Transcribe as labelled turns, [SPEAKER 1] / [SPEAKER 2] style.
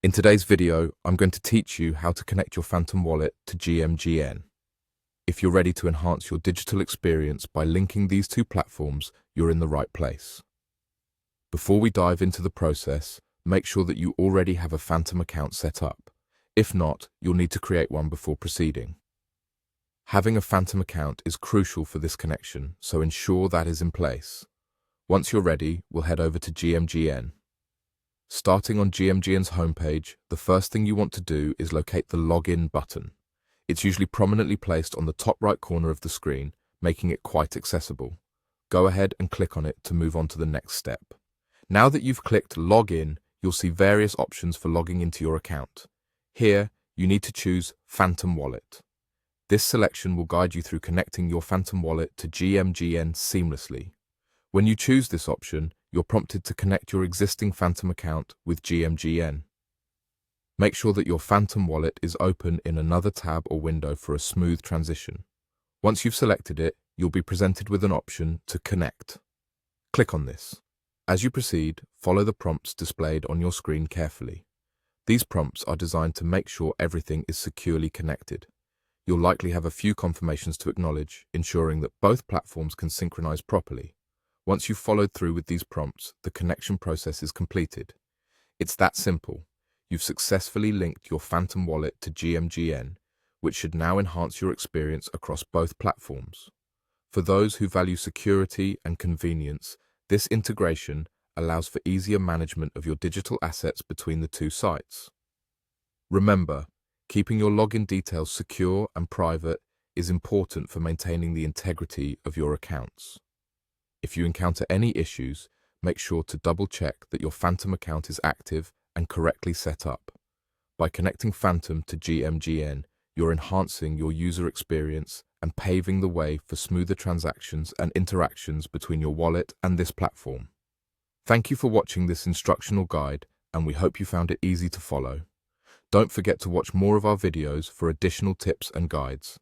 [SPEAKER 1] In today's video, I'm going to teach you how to connect your Phantom wallet to gmgn. If you're ready to enhance your digital experience by linking these two platforms, you're in the right place. Before we dive into the process, make sure that you already have a Phantom account set up. If not, you'll need to create one before proceeding. Having a Phantom account is crucial for this connection, so ensure that is in place. Once you're ready, we'll head over to gmgn. Starting on gmgn's homepage, the first thing you want to do is locate the Login button. It's usually prominently placed on the top right corner of the screen, making it quite accessible. Go ahead and click on it to move on to the next step. Now that you've clicked Login, you'll see various options for logging into your account. Here, you need to choose Phantom Wallet. This selection will guide you through connecting your Phantom wallet to gmgn seamlessly. When you choose this option, you're prompted to connect your existing Phantom account with gmgn. Make sure that your Phantom wallet is open in another tab or window for a smooth transition. Once you've selected it, you'll be presented with an option to connect. Click on this. As you proceed, follow the prompts displayed on your screen carefully. These prompts are designed to make sure everything is securely connected. You'll likely have a few confirmations to acknowledge, ensuring that both platforms can synchronize properly. Once you've followed through with these prompts, the connection process is completed. It's that simple. You've successfully linked your Phantom wallet to gmgn, which should now enhance your experience across both platforms. For those who value security and convenience, this integration allows for easier management of your digital assets between the two sites. Remember, keeping your login details secure and private is important for maintaining the integrity of your accounts. If you encounter any issues, make sure to double-check that your Phantom account is active and correctly set up. By connecting Phantom to gmgn, you're enhancing your user experience and paving the way for smoother transactions and interactions between your wallet and this platform. Thank you for watching this instructional guide, and we hope you found it easy to follow. Don't forget to watch more of our videos for additional tips and guides.